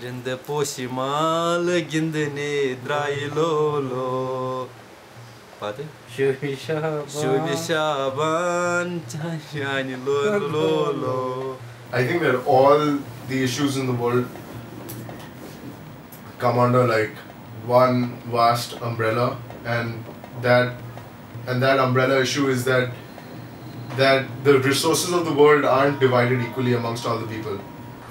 Rinde poşimal gindini drailolo. Pardon? Şubi Şaban yani lolo. I think that all the issues in the world come under like one vast umbrella, and that umbrella issue is that the resources of the world aren't divided equally amongst all the people.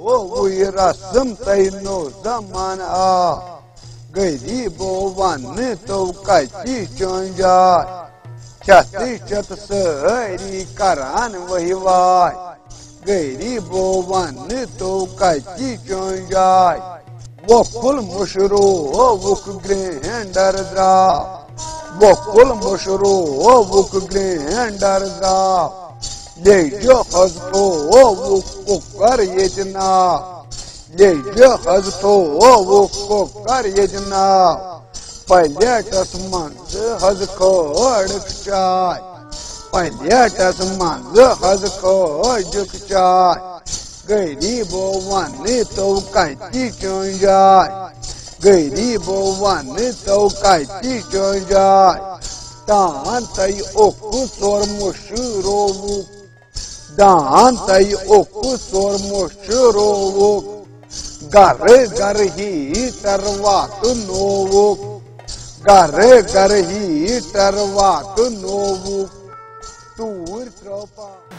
O rasım tayno zaman a gayri bo vanne to kachi chonja chati chat sari karan wahi vai gayri bo vanne to kachi chonja wakul mushro wuk grender dra wakul mushro wuk grender dra Leyce hazto vukkar yedina Leyce hazto vukkar yedina Palyatas manzı hazkoğadık çay Palyatas manzı hazkoğadık çay Gayri bovanı tavkaytı çöncay Gayri bovanı tavkaytı çöncay Dağın tayı oku sormuş rovuk Dağın tayı oku sormuş rovuk Garı garı hi tarvatı novuk Garı garı hi tarvatı novuk Tur tropa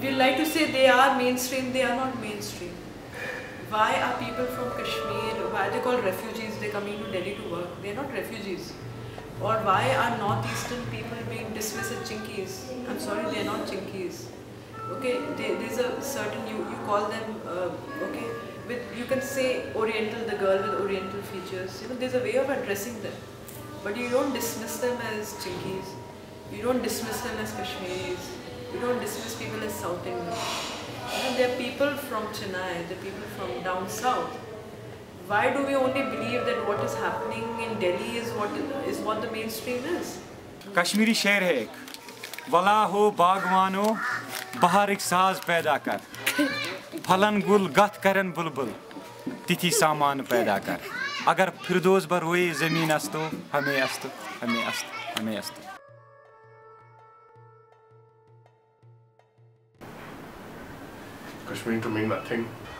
We like to say they are mainstream, they are not mainstream. Why are people from Kashmir, why are they called refugees, they're coming to Delhi to work, they're not refugees. Or why are northeastern people being dismissed as chinkies? I'm sorry, they're not chinkies. Okay, there's a certain, you call them, okay, with, you can say oriental, the girl with oriental features, you know, there's a way of addressing them. But you don't dismiss them as chinkies, you don't dismiss them as Kashmiris, you don't dismiss people as South Indians. You know, they're people from Chennai, they're people from down south. Why do we only believe that what is happening in Delhi is what the mainstream is? Kashmiri شعر ہے ایک ولا ہو باغوانو بہار ایک ساز پیدا کر پھلن گل گت کرن بلبل تتھی سامان پیدا کر اگر فردوس بر ہوئی زمین استو ہمیں استو ہمیں استو ہمیں استو. Kashmir to mean nothing.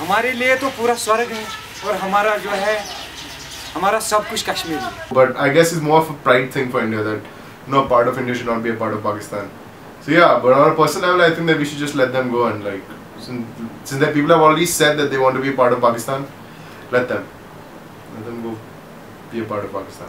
ہمارے لیے تو پورا سورگ ہے اور ہمارا جو ہے ہمارا سب کچھ کشمیر ہے. But I guess it's more of a pride thing for India that no part of India should not be a part of Pakistan. So yeah, but on a personal level, I think that we should just let them go and like, since that people have already said that they want to be a part of Pakistan, let them go be a part of Pakistan.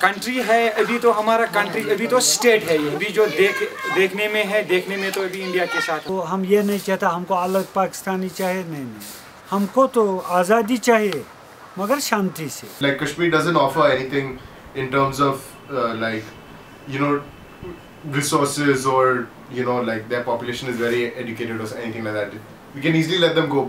Country ہے ابھی تو ہمارا country ابھی تو state ہے یہ ابھی جو دیکھنے میں ہے دیکھنے میں تو ابھی انڈیا کے ساتھ. تو ہم یہ نہیں چاہتا ہم کو الگ پاکستانی چاہیے, نہیں ہم کو تو آزادی چاہیے مگر شانتی سے. Like Kashmir doesn't offer anything in terms of like, you know, resources or, you know, like their population is very educated or anything like that. We can easily let them go.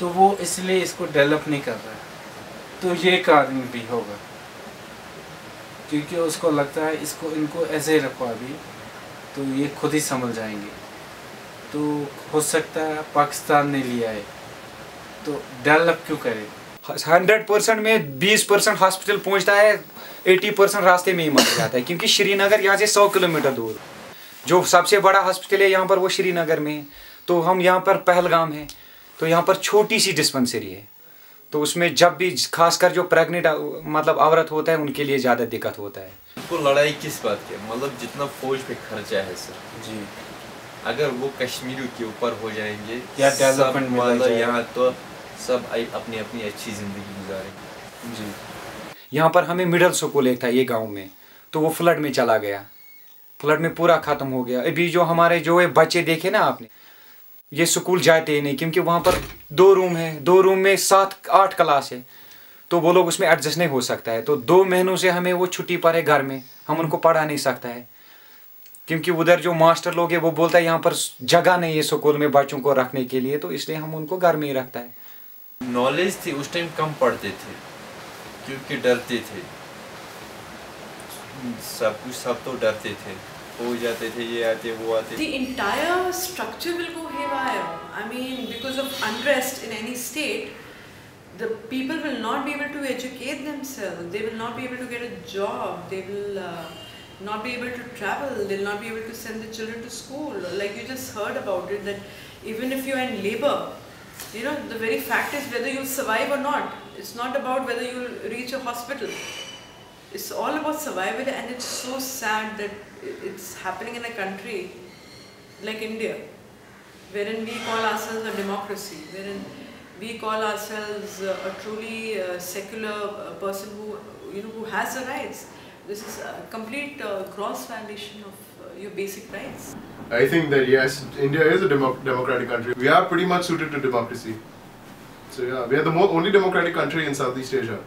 تو وہ اس لیے اس کو develop نہیں کر رہا ہے. تو یہ کارن بھی ہوگا کیونکہ اس کو لگتا ہے ان کو ایسے ہی رکھو ابھی تو یہ خود ہی سنبھل جائیں گے. تو ہو سکتا ہے پاکستان نے لیا ہے تو ڈیولپ کیوں کرے. 100% میں 20% ہاسپٹل پہنچتا ہے, 80% راستے میں ہی مر جاتا ہے, کیونکہ شری نگر یہاں سے 100 کلومیٹر دور. جو سب سے بڑا ہاسپٹل ہے یہاں پر وہ شری نگر میں ہے. تو ہم یہاں پر پہلگام ہے, تو یہاں پر چھوٹی سی ڈسپنسری ہے. تو اس میں جب بھی خاص کر جو پریگننٹ مطلب عورت ہوتا ہے ان کے لیے زیادہ دقت ہوتا ہے. ان کو لڑائی کس بات کی, مطلب جتنا فوج پہ خرچہ ہے سر جی, اگر وہ کشمیریوں کے اوپر ہو جائیں گے یا ڈیولپمنٹ مطلب یہاں تو سب اپنی اپنی اچھی زندگی گزاریں گے. جی, یہاں پر ہمیں مڈل سکول ایک تھا یہ گاؤں میں, تو وہ فلڈ میں چلا گیا, فلڈ میں پورا ختم ہو گیا. ابھی جو ہمارے جو بچے دیکھے نا آپ نے, یہ سکول جاتے ہی نہیں کیونکہ وہاں پر 2 روم ہیں, 2 روم میں 7-8 کلاس ہے, تو وہ لوگ اس میں ایڈجسٹ نہیں ہو سکتا ہے. تو 2 مہینوں سے ہمیں وہ چھٹی پر ہے گھر میں, ہم ان کو پڑھا نہیں سکتا ہے کیونکہ ادھر جو ماسٹر لوگ ہیں وہ بولتا ہے یہاں پر جگہ نہیں ہے سکول میں بچوں کو رکھنے کے لیے, تو اس لیے ہم ان کو گھر میں ہی رکھتا ہے. نالج تھی اس ٹائم کم پڑھتے تھے کیونکہ ڈرتے تھے, سب تو ڈرتے تھے, ہو جاتے تھے یہ آتے وہ آتے. The entire structure will go haywire. I mean, because of unrest in any state, the people will not be able to educate themselves. They will not be able to get a job. They will not be able to travel. They will not be able to send the children to school. Like you just heard about it, that even if you are in labor, you know, the very fact is whether you survive or not. It's not about whether you will reach a hospital. It's all about survival, and it's so sad that it's happening in a country like India, wherein we call ourselves a democracy, wherein we call ourselves a truly secular person who has the rights. This is a complete gross violation of your basic rights. I think that yes, India is a democratic country. We are pretty much suited to democracy. So yeah, we are the only democratic country in Southeast Asia.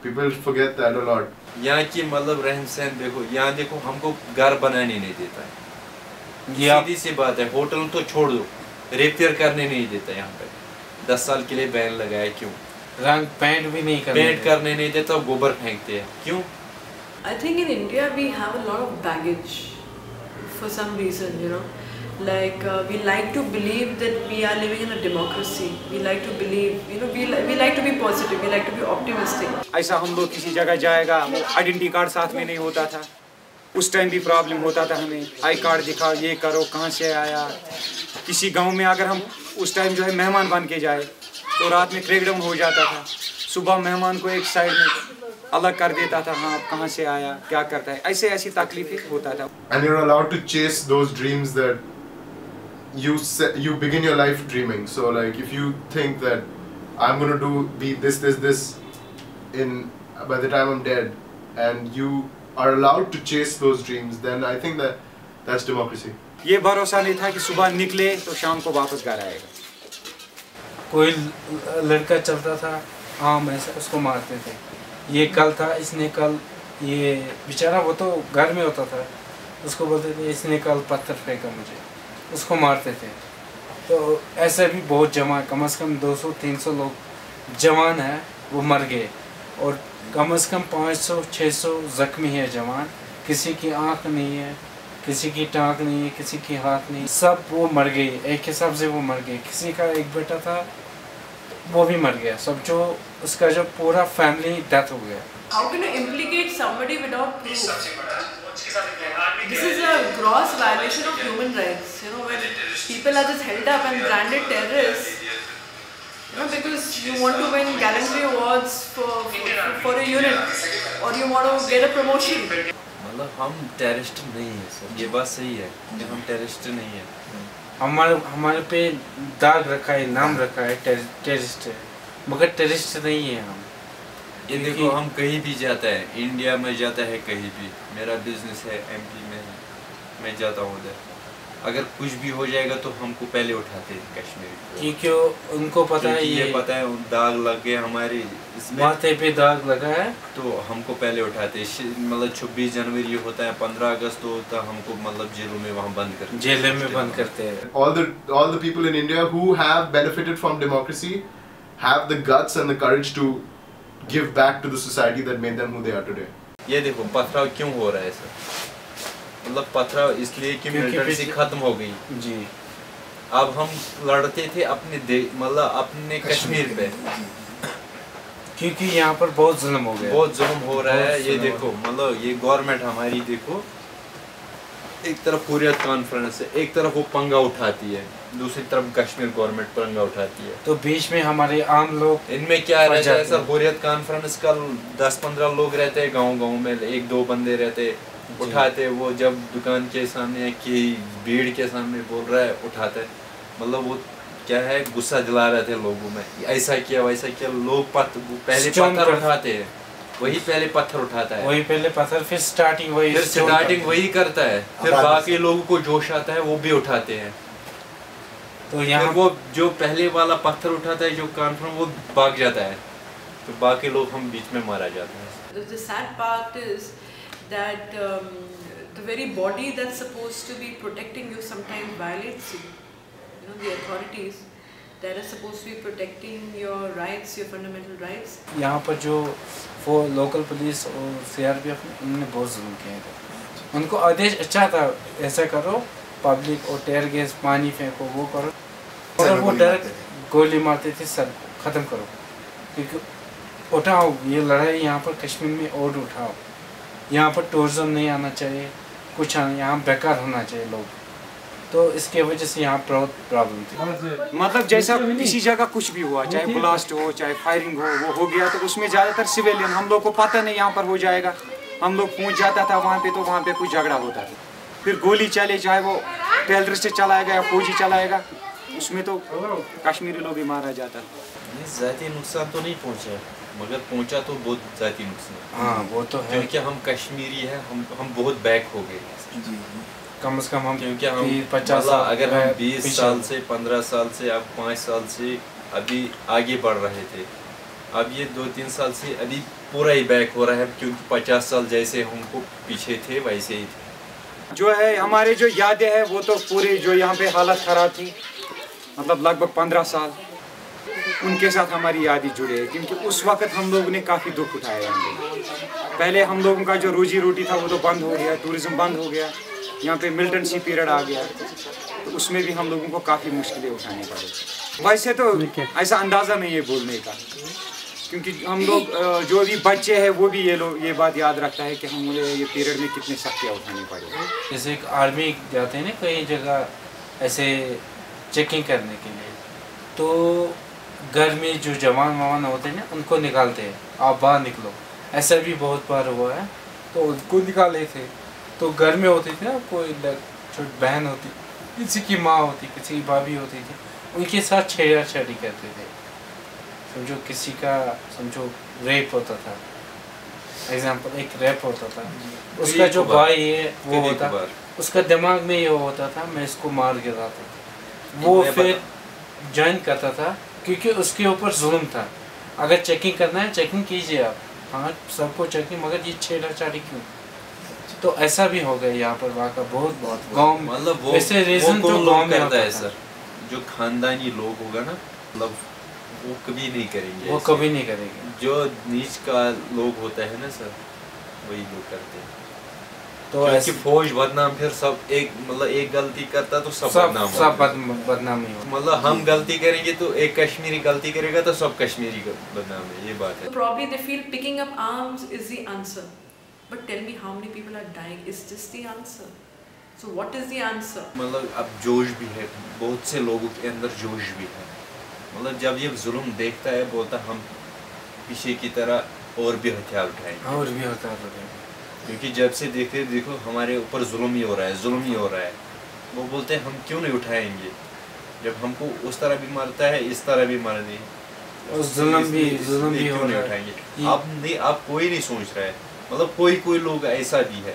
People forget that a lot. یہاں کی مطلب رہن سہن دیکھو, یہاں دیکھو ہم کو گھر بنانے نہیں دیتا ہے, سیدھی سی بات ہے. ہوٹل تو چھوڑ دو, ریپیئر کرنے نہیں دیتا یہاں پہ. 10 سال کے لیے بین لگایا, کیوں؟ رنگ پینٹ بھی نہیں کرنے نہیں دیتا, گوبر پھینکتے ہیں, کیوں؟ I think in India we have a lot of baggage for some reason, you know. Like we like to believe that we are living in a democracy. We like to believe, you know, we like to be positive. We like to be optimistic. ایسا ہم لوگ کسی جگہ جائے گا, وہ identity card ساتھ میں نہیں ہوتا تھا, اس ٹائم بھی پرابلم ہوتا تھا ہمیں. آئی کارڈ دکھاؤ, یہ کرو, کہاں سے آیا. کسی گاؤں میں اگر ہم اس ٹائم جو ہے مہمان بن کے جائے تو رات میں کریک ڈاؤن ہو جاتا تھا. صبح مہمان کو ایک سائڈ میں الگ کر دیتا تھا, ہاں آپ کہاں سے آیا, کیا کرتا ہے, ایسی تکلیفیں ہوتا تھا. And you're allowed to chase those dreams that you begin your life dreaming. So like if you think that I'm going to be this by the time I'm dead, and you are allowed to chase those dreams, then I think that's democracy. یہ بھروسہ نہیں تھا کہ صبح نکلے تو شام کو واپس گھر آئے گا. کوئی لڑکا چلتا تھا عام ایسا, اس کو مارتے تھے. یہ کل تھا, اس نے کل, یہ بیچارہ وہ تو گھر میں ہوتا تھا, اس کو بولتے تھے اس نے کل پتھر پھینکا مجھے, اس کو مارتے تھے. تو ایسے بھی بہت جوان, کم از کم 200-300 لوگ جوان ہیں وہ مر گئے, اور کم از کم 500-600 زخمی ہے جوان. کسی کی آنکھ نہیں ہے, کسی کی ٹانک نہیں ہے, کسی کی ہاتھ نہیں, سب وہ مر گئے. ایک حساب سے وہ مر گئے. کسی کا ایک بیٹا تھا وہ بھی مر گیا. سب جو اس کا جو پورا فیملی ڈیتھ ہو گیا. How can you implicate somebody without proof? This is a gross violation of human rights. You know, when people are just held up and branded terrorists, you know, because you want to win gallantry awards for a unit, or you want to get a promotion. مطلب ہم terrorist نہیں ہیں سر, یہ بات صحیح ہے کہ ہم ٹیررسٹ نہیں ہیں. ہمارے پہ داغ رکھا ہے, نام رکھا ہے ٹیررسٹ ہے, مگر ٹیررسٹ نہیں ہیں ہم. یہ دیکھو ہم کہیں بھی جاتا ہے, انڈیا میں جاتا ہے کہیں بھی, میرا بزنس ہے ایم پی میں, میں جاتا ہوں ادھر, اگر کچھ بھی ہو جائے گا تو ہم کو پہلے اٹھاتے ہیں کشمیری، کیونکہ ان کو پتہ ہے یہ پتہ ہے داغ لگ گئے ہمارے اس میں، ماتھے پہ داغ لگا ہے تو ہم کو پہلے اٹھاتے ہیں. مطلب 26 جنوری ہوتا ہے، 15 اگست ہوتا ہے، ہم کو مطلب جیلوں میں وہاں بند کرتے ہیں، جیلوں میں بند کرتے ہیں. all the people in India who have benefited from democracy have the guts and the courage to give back to the society that made them who they are today. یہ دیکھو پتھراؤ کیوں ہو رہا ہے سر، مطلب پتھراؤ اس لیے کہ ملٹنسی ختم ہو گئی. جی اب ہم لڑتے تھے اپنے مطلب اپنے کشمیر پہ، کیونکہ یہاں پر بہت ظلم ہو گیا، بہت ظلم ہو رہا ہے. یہ دیکھو مطلب یہ گورنمنٹ ہماری دیکھو، ایک طرف حریت کانفرنس ہے، ایک طرف وہ پنگا اٹھاتی ہے، دوسری طرف کشمیر گورنمنٹ پنگا اٹھاتی ہے. تو بیچ میں ہمارے عام لوگ ان میں کیا رہتا ہے سر، حریت کانفرنس کا 10-15 لوگ رہتے ہیں گاؤں میں، 1-2 بندے رہتے، اٹھاتے. وہ جب دکان کے سامنے کہ بھیڑ کے سامنے بول رہا ہے اٹھاتا ہے، مطلب وہ کیا ہے غصہ دلا رہے تھے لوگوں میں، ایسا کیا ویسا کیا. لوگ پہلے پتھر اٹھاتے ہیں، وہی پہلے پتھر اٹھاتا ہے، وہی پہلے پتھر، پھر سٹارٹنگ وہی کرتا ہے، پھر باقی لوگوں کو جوش آتا ہے وہ بھی اٹھاتے ہیں. تو یہاں وہ جو پہلے والا پتھر اٹھاتا ہے جو کانفرنس وہ بھاگ جاتا ہے، تو باقی لوگ ہم بیچ میں مارا جاتا ہے. The sad part is that the very body that's supposed to be protecting you sometimes violates you. You know, the authorities that are supposed to be protecting your rights, your fundamental rights. یہاں پر جو وہ local police اور CRPF انہوں نے بہت ظلم کیا تھا. ان کو آدیش اچھا تھا ایسا کرو، پبلک اور ٹیئر گیس پانی پھینکو وہ کرو، اور وہ ڈائریکٹ گولی مارتے تھے سر ختم کرو. کیونکہ اٹھاؤ یہ لڑائی یہاں پر کشمیر میں اور اٹھاؤ، یہاں پر ٹورزم نہیں آنا چاہیے، کچھ یہاں بیکار ہونا چاہیے لوگ. تو اس کی وجہ سے یہاں بہت پرابلم تھی. مطلب جیسا کسی جگہ کچھ بھی ہوا، چاہے بلاسٹ ہو چاہے فائرنگ ہو، وہ ہو گیا تو اس میں زیادہ تر سویلین، ہم لوگ کو پتہ نہیں یہاں پر ہو جائے گا. ہم لوگ پہنچ جاتا تھا وہاں پہ تو وہاں پہ کوئی جھگڑا ہوتا تھا، پھر گولی چلے چاہے وہ ٹیلر سے چلائے گا یا فوجی چلائے گا، اس میں تو کشمیری لوگ ہی مارا جاتا. ذاتی نقصان تو نہیں پہنچا مگر پہنچا تو بہت ذاتی نقصان. ہاں وہ تو ہے، کیونکہ ہم کشمیری ہیں، ہم بہت بیک ہو گئے. کم از کم ہم کیونکہ ہم 50 سال اگر ہم 20 سال سے 15 سال سے اب 5 سال سے ابھی آگے بڑھ رہے تھے، اب یہ 2-3 سال سے ابھی پورا ہی بیک ہو رہا ہے، کیونکہ 50 سال جیسے ہم کو پیچھے تھے ویسے ہی تھے. جو ہے ہمارے جو یادیں ہیں وہ تو پورے جو یہاں پہ حالت خراب تھی، مطلب لگ بھگ 15 سال ان کے ساتھ ہماری یادیں جڑے ہیں، کیونکہ اس وقت ہم لوگوں نے کافی دکھ اٹھایا یہاں پہ. پہلے ہم لوگوں کا جو روزی روٹی تھا وہ تو بند ہو گیا، ٹورزم بند ہو گیا، یہاں پہ ملٹنسی پیریڈ آ گیا، تو اس میں بھی ہم لوگوں کو کافی مشکلیں اٹھانی پڑی. ویسے تو ایسا اندازہ نہیں ہے بولنے کا، کیونکہ ہم لوگ جو بھی بچے ہیں وہ بھی یہ بات یاد رکھتا ہے کہ ہم یہ پیریڈ میں کتنے سختیاں اٹھانی پڑی. جیسے ایک آرمی جاتے ہیں نا کئی جگہ ایسے چیکنگ کرنے کے لیے، تو گھر میں جو جوان ہوتے ہیں نا ان کو نکالتے ہیں، آپ باہر نکلو. ایسا بھی بہت بار ہوا ہے، تو ان کو نکالے تھے. تو گھر میں ہوتی تھی نا کوئی چھوٹی بہن ہوتی، کسی کی ماں ہوتی، کسی کی بھابھی ہوتی تھی، ان کے ساتھ چھیڑا چھاڑی کرتے تھے. سمجھو کسی کا سمجھو ریپ ہوتا تھا، ایگزامپل ایک ریپ ہوتا تھا، اس کا جو بھائی ہے وہ ہوتا، اس کا دماغ میں یہ ہوتا تھا میں اس کو مار گراتا تھا. وہ پھر جوائن کرتا تھا کیونکہ اس کے اوپر ظلم تھا. اگر چیکنگ کرنا ہے چیکنگ کیجیے آپ، ہاں سب کو چیکنگ، مگر یہ چھیڑا چھاڑی کیوں؟ تو ایسا بھی ہو گیا یہاں پر واقعہ بہت گاؤں. مطلب ویسے ریزن تو گاؤں میں کرتا ہے سر، جو خاندانی لوگ ہوگا نا مطلب وہ کبھی نہیں کریں گے، وہ کبھی نہیں کریں گے. جو نیچ کا لوگ ہوتا ہے نا سر وہی لوگ کرتے ہیں. تو کہ فوج بدنام، پھر سب ایک مطلب ایک غلطی کرتا تو سب بدنام ہی ہو. مطلب ہم غلطی کریں گے تو ایک کشمیری غلطی کرے گا تو سب کشمیری بدنام ہے، یہ بات ہے. Probably they feel picking up arms is the answer. But tell me how many people are dying? Is this the answer? So what is the answer? مطلب اب جوش بھی ہے، بہت سے لوگوں کے اندر جوش بھی ہے. مطلب جب یہ ظلم دیکھتا ہے بولتا ہم پیچھے کی طرح اور بھی ہتھیار اٹھائیں گے، اور بھی ہتھیار اٹھائیں گے. کیونکہ جب سے دیکھو ہمارے اوپر ظلم ہی ہو رہا ہے، ظلم ہی ہو رہا ہے. وہ بولتے ہیں ہم کیوں نہیں اٹھائیں گے، جب ہم کو اس طرح بھی مرتا ہے اس طرح بھی مرنے، ظلم بھی کیوں نہیں اٹھائیں گے. اب کوئی نہیں سوچ رہا ہے. مطلب کوئی لوگ ایسا بھی ہے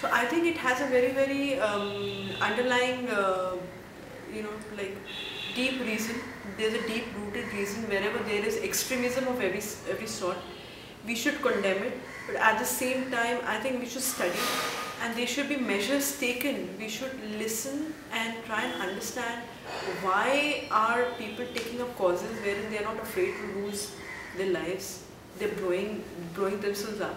So I think it has a very underlying like deep reason. There's a deep rooted reason. Wherever there is extremism of every sort, we should condemn it, but at the same time I think we should study and there should be measures taken. We should listen and try and understand why are people taking up causes wherein they are not afraid to lose their lives. They're blowing themselves up.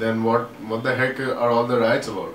Then what the heck are all the riots about?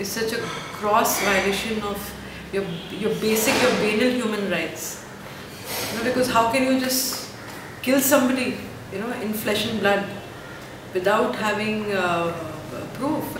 It's such a gross violation of your basic, your banal human rights. Because how can you just kill somebody, in flesh and blood without having proof?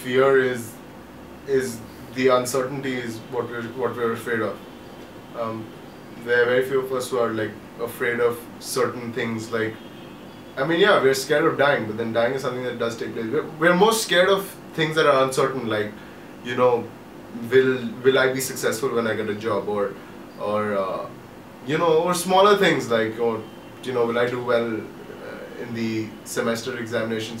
Fear is the uncertainty is what we're afraid of. there are very few of us who are like afraid of certain things. Like, I mean, yeah, we're scared of dying, but then dying is something that does take place. We're most scared of things that are uncertain, like, you know, will I be successful when I get a job, or you know, or smaller things like, or you know, will I do well in the semester examinations.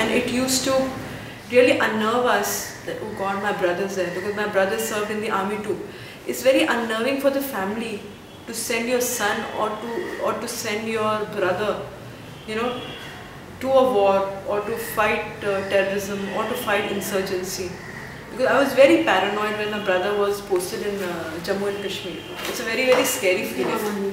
And it used to really unnerve us that, oh God, my brother's there, because my brother served in the army too. It's very unnerving for the family to send your son or to send your brother, you know, to a war or to fight terrorism or to fight insurgency. Because I was very paranoid when my brother was posted in Jammu and Kashmir. It's a very, very scary feeling.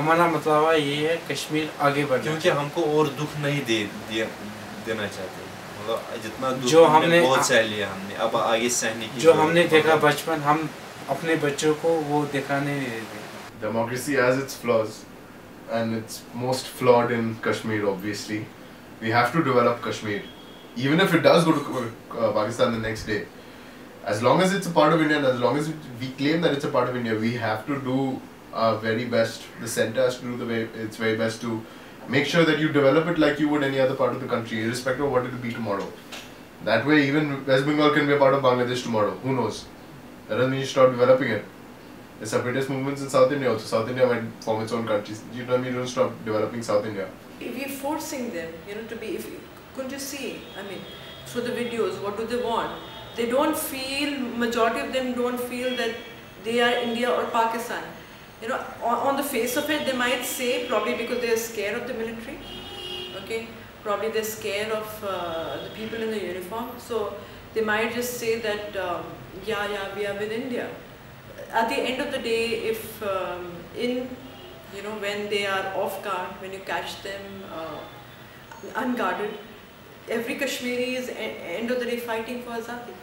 ہمارا مطلب یہ ہے کشمیر آگے بڑھے، کیونکہ ہم کو اور دکھ نہیں دینا چاہتے، مطلب جتنا دکھ جو ہم نے بہت سہ لیا ہم نے، اب آگے سہنے کی جو ہم نے دیکھا بچپن، ہم اپنے بچوں کو وہ دکھانے نہیں دیتے. Democracy has its flaws, and it's most flawed in Kashmir, obviously. We have to develop Kashmir, even if it does go to Pakistan the next day. As long as it's a part of India, and as long as we claim that it's a part of India, we have to do our very best. The center has to do its very best to make sure that you develop it like you would any other part of the country, irrespective of what it will be tomorrow. That way, even West Bengal can be a part of Bangladesh tomorrow. Who knows? That doesn't mean you stop developing it. There's separatist movements in South India also. South India might form its own countries. You don't mean you don't stop developing South India. We're forcing them, to be. Couldn't you see? I mean, through the videos, what do they want? They don't feel. Majority of them don't feel that they are India or Pakistan. On the face of it, they might say probably because they are scared of the military. Okay, probably they're scared of the people in the uniform. So they might just say that we are with India. At the end of the day, if when they are off guard, when you catch them unguarded, every Kashmiri is end of the day fighting for Azadi.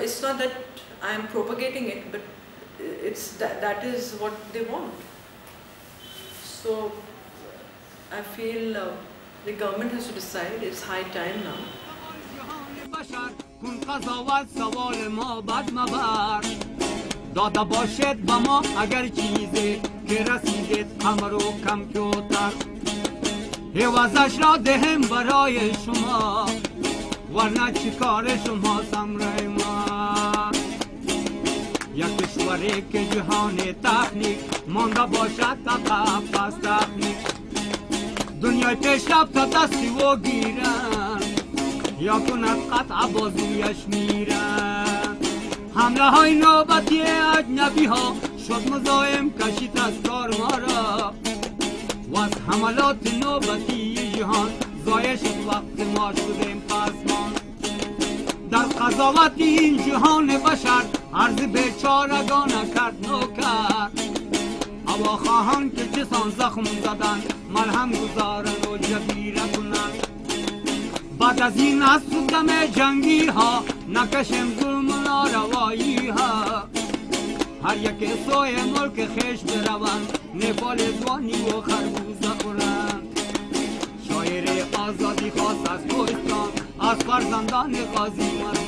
It's not that I am propagating it, but it's that is what they want. So I feel the government has to decide. It's high time now. کن قضاوت سوال ما بد مبر داده باشد به ما اگر چیزی که رسیدید همه رو کمپیوتر حوضش را دهم برای شما ورنه چی کار شما سمره ما یک کشوری که جهان تکنیک مانده باشد تا پس تکنیک دنیای پیشرفت تا دستی و گیرن یا کند قطع بازویش میرن حمله های نوبتی اجنبی ها شد مزاحم کشید از کار ما را و از حملات نوبتی جهان ضایع شد وقت ما شدیم پسمان در قضاوت این جهان بشر عرض بیچارگان کرد نوکر هواخواهان که جسان زخم زدن مرهم گذارن و جبیره کنن بعد از این از صدم جنگی ها نکشم ظلم و ناروایی ها هر یک سوی ملک خیش بروند نپال زوانی و خربوزه خورند شاعر آزادی خواست از کوهستان از فرزندان غازی مرد